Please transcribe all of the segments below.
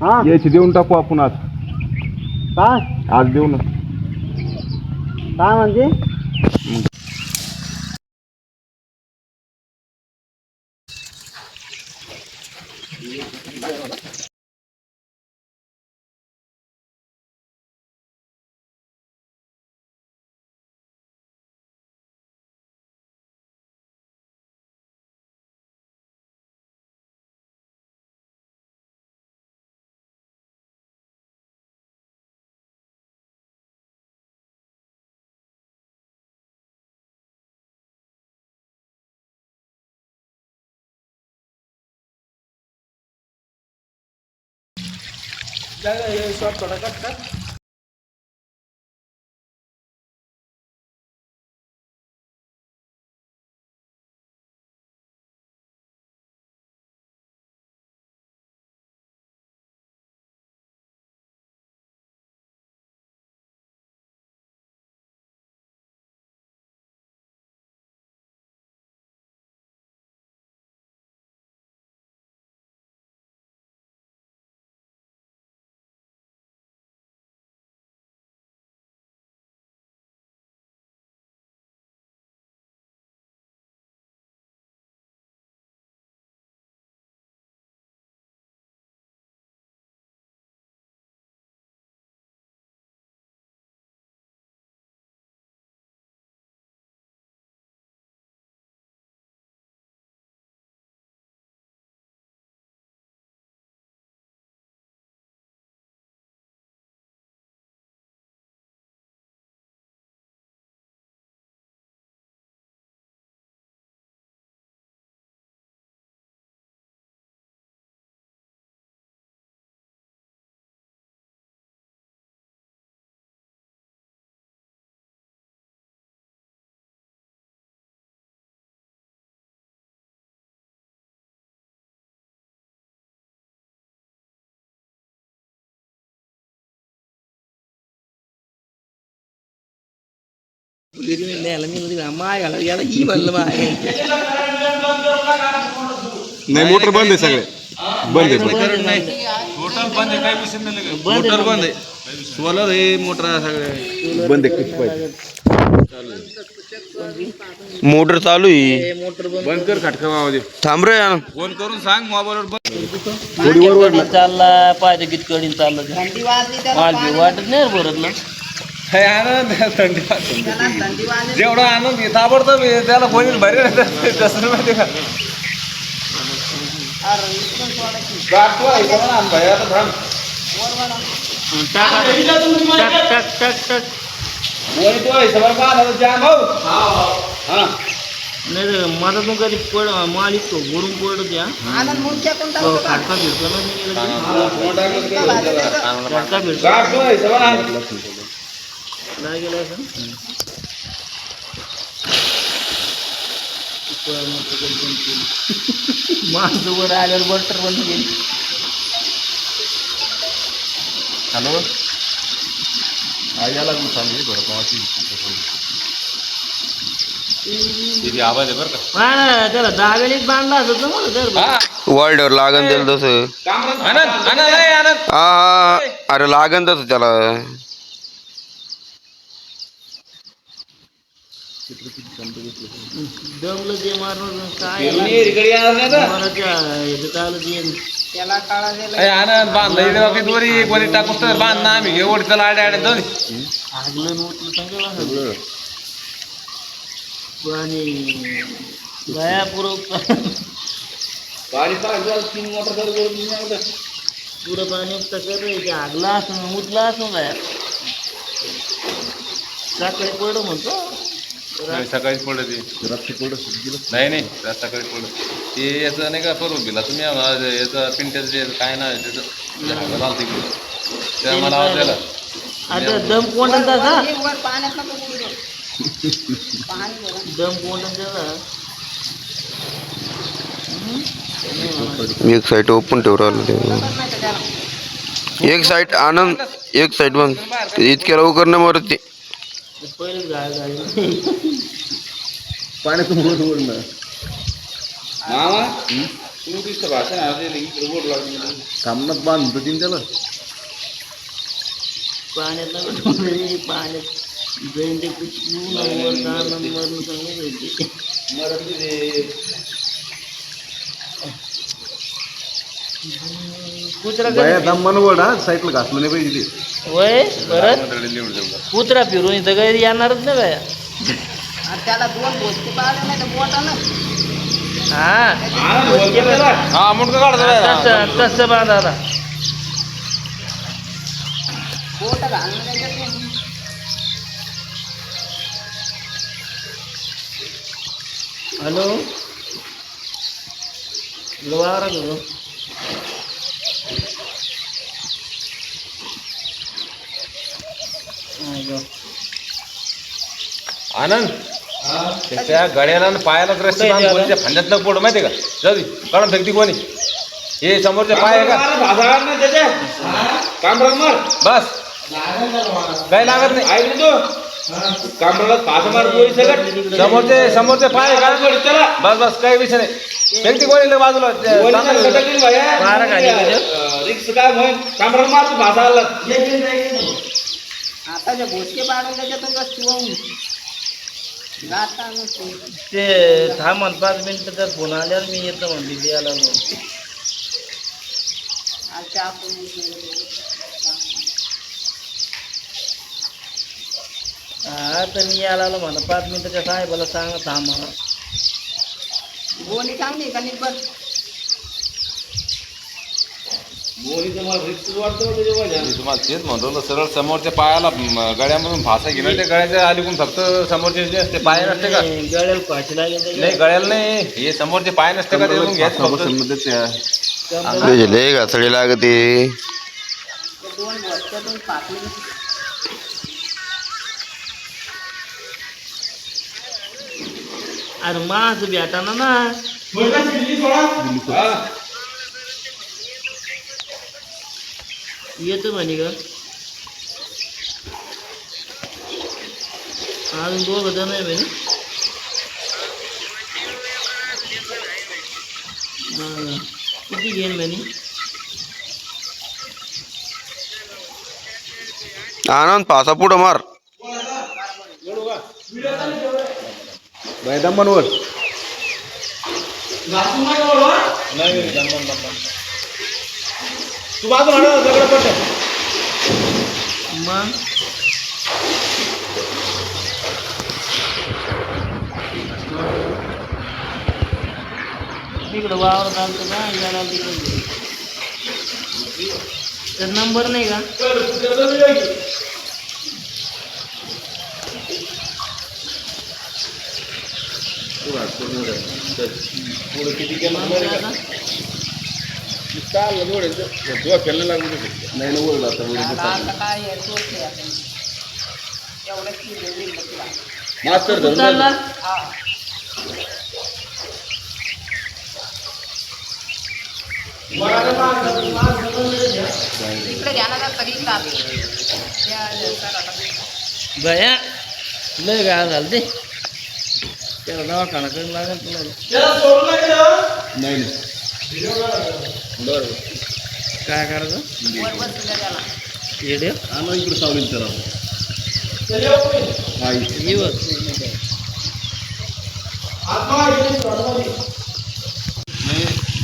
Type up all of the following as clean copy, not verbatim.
हा यायची देऊन टाकू आपण आज. काय आज देऊ ना. काय म्हणजे शॉट थोडा कट कर. नाही मोटर बंद आहे सगळे. बंद आहे टोटल बंद आहे. काही विषय नाही. मोटर बंद आहे. सोलर हे मोटर सगळे बंद आहे. किती पाहिजे मोटर चालू आहे. बंद कर खटका आवाज. थांब रे यार. फोन करून सांग मोबाईलवर बंद. थोडी वर चालला पाहिजे किती कडीन चाललं वाटत नाही भरत ना. हे आनंद थंडी जेवढा आनंद घे ताबडतोब त्याला कोणी भारी कसं माहिती का. नाही माझा तो कधी पड मालिक तो भरून पडतो त्या खाटका फिरतो ना गेला माणसं वर आल्यावर बटर बंद गेली. हॅलो याला सांगली बरं आवाज आहे बरं का. त्याला दावेलीच बांधला असत ना मला तर वर्ल्डवर लागन त्याला तसं. हा अरे लागन तसं त्याला. दमलं ते मारून काय आनंद बांधला दोरी कोणी टाकूस तर बांध ना आम्ही घेऊ त्याला आड्या आड्या दोन आगलं नोटलं चांगलं आणि गया पुरं पुरं पाणी कर आगला असं उठला असं गया सकाळी पड म्हणतो. सकाळीच पडत नाही नाही सकाळी पडत ते याचं नाही का करून दिला तुम्ही याचं पिंट्याचं काय नाव आहे त्याचं त्या मला आवाज द्याला. आता दम कोंडा दम कोंडा एक साईड ओपन ठेवू राहिलं ते. एक साईड आनंद एक साईड बंद. इतक्या लवकर नाही मरत ते. पहिलेच गाय पाण्यातून मामा कामनात बांधतो तीन त्याला पाण्यात नका पाण्यात जयंती नंबर 10 नंबर कुत्रा बाया दमन वड हा साईडला घासलं नाही पाहिजे ते वय बरं लिहून जाऊ का? कुत्रा फिरून इथं काही येणारच नाही बाया त्याला 2 गोष्टी पाहिल्या नाही तर बोटानं हा मुंडकं काढतो तसं बांधा आता बोट घालणं त्याच्यात नाही. हॅलो लोहारा घेऊ आनंद त्याच्या गड्याला आणि पायाला ग्रस्त कोणीच्या फांद्यात नको पडू माहिती आहे का जाऊ दे काढून फेकती कोणी हे समोरचे पाय आहे का बस काही लागत नाही समोरचे पाय आहे का बस बस काही विषय नाही फेकती कोणी लय बाजूला बारा खाली आता जे भोसके पाडून त्याच्यातून रस्ती वाहून गाता नसते. ते थांब 5 मिनिटं तर फोन आल्यावर मी येतो म्हणली द्यायला आज आपण हा तर मी यायला आलो म्हणा 5 मिनिटाच्या साहेबाला सांगा थांब मला गोणी चांगली का निब्बर तुम्हाला तेच म्हणतो सरळ समोरच्या पायाला गळ्यामधून फासा घेणं ते गळ्याच्या अलीकडून फक्त समोरचे जे असते पाय नसते का गळ्याला फाशी लागेल नाही गळ्याला नाही हे समोरचे पाय नसते का ते घ्यायचं फक्त लय घासडी लागते 2 वर्षातून पाकली अरे मास भेटाना ना येतो म्हणे का अजून 2 जण आहे म्हणे किती घेईन म्हणे आनंद पासा पुढं मार बाया दमन वड तू बाजू दगड पडत मग तिकडं वावर चालतं का याला तिकडं तर नंबर नाही का पुढे किती केलं तुला खेळणं लागू नाही ना वड आता काय आहे, तोच आहे आपण. एवढंच की building बसला. मास्तर धरून चालला हा. इकडे घ्या ना तरी बया लय गाळ झालं ते त्याला दवाखाना करून लागेल तुम्हाला नाही बरं काय करायचं येडे आणा इकडे सावलीत त्याला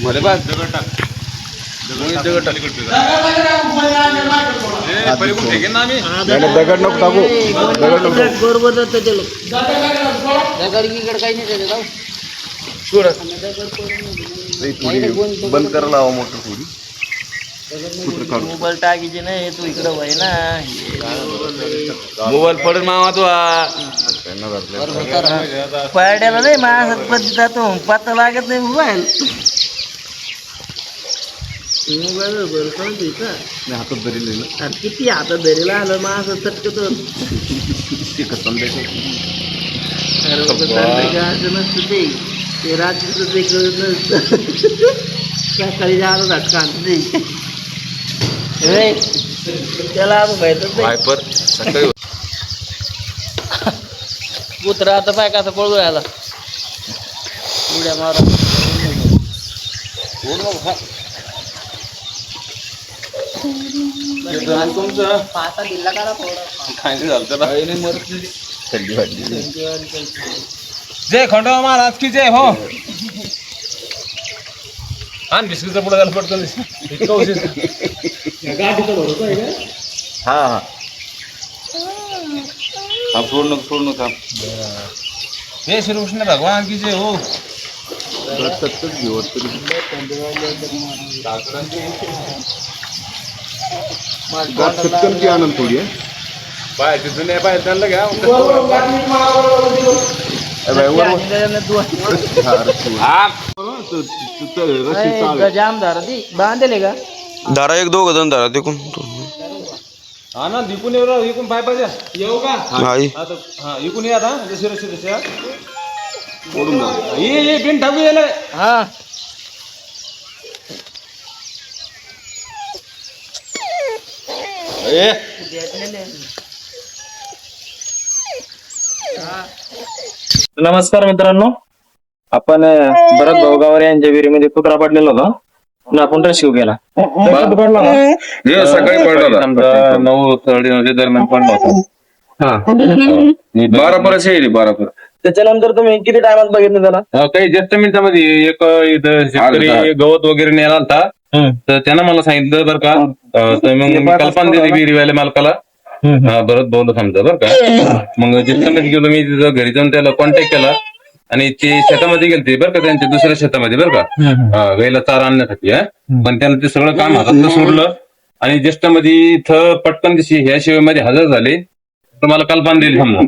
मध्ये बस दगड टाक दगड टाक पलीकडून फेकेन ना आम्ही दगड नको टाकू दगड नको बरोबर जातं ते लोक दगड बिगड काही नाही त्याचे जाऊ थोडी बंद करायला लावा मोटर थोडी मोबाईल टाकीचे नाही तू इकडं वय ना मोबाईल पडेल मामा तू पायड्याला नाही माझा पद्धत जातो पत्ता लागत नाही मोबाईल मोबाईल बरं तुझा हातात धरी ना अरे किती हातात धरीला आलं माझं चटकतो ते कसं असं नसतं ते रात्रीचं ते कळत नसतं सकाळी जायला झटका आणत नाही त्याला आपण माहितच नाही वायपर सकाळी कुत्रा आता पाय कसा पळू यायला उड्या मारा तुमचं पाता दिला का थोडं काय नाही झालं त्याला काही नाही मरत नाही. थंडी वाटली. जय खंडोबा महाराज की जय हो आण बिस्किटचा पुढे झाला पटकन इतका उशीर हा हा हा सोड नका जय श्री कृष्ण भगवान की जय हो सत्तच घेऊ तरी सत्कन की आनंद थोडी आहे. बाहेर जुन्या बाहेर त्यांना घ्या जाम झालं ती बांधले का धारा एक दोघ जण धारा तिकून हा ना इकून येऊ इकून पाय पाहिजे येऊ का आई आता हा इकून या आता जशी ओढून जा. ये बिन टाकू यायला हा नमस्कार मित्रांनो, आपण भरत भाऊगावर यांच्या विहिरीमध्ये कुत्रा पडलेला होता आणि आपण रेस्क्यू केला. सकाळी पडला 9:30 दरम्यान पडला होता. 12 परत येईल 12 परत त्याच्यानंतर तुम्ही किती टायमात बघितलं त्याला? काही जास्त मिनिटांमध्ये एक इथं शेतकरी गवत वगैरे न्यायला आलता तर त्यानं मला सांगितलं बरं का तर मग मी कल्पना दिली विहिरीवाल्या मालकाला भरत भाऊला समजा बरं का. मग जिथं गेलो मी तिथं घरी जाऊन त्याला कॉन्टॅक्ट केला आणि ते शेतामध्ये गेलते बरं का त्यांच्या दुसऱ्या शेतामध्ये बरं का गाईला चारा आणण्यासाठी. पण त्यानं ते सगळं काम हातातलं सोडलं आणि ज्येष्ठामध्ये इथं पटकन दिशी ह्या शिवेमध्ये हजर झाले तर मला कल्पना दिली समजा.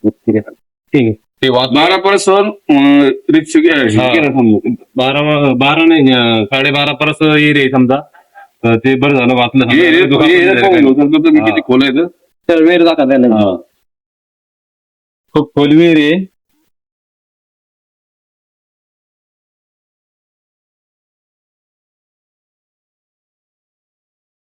ठीक आहे. ते 12 परत सर 12 नाही 12:30 परत येईल समजा. तर ते बरं झालं वाचलं किती खोल आहे तर वेळ जाता त्याला खूप खोल विहीर आहे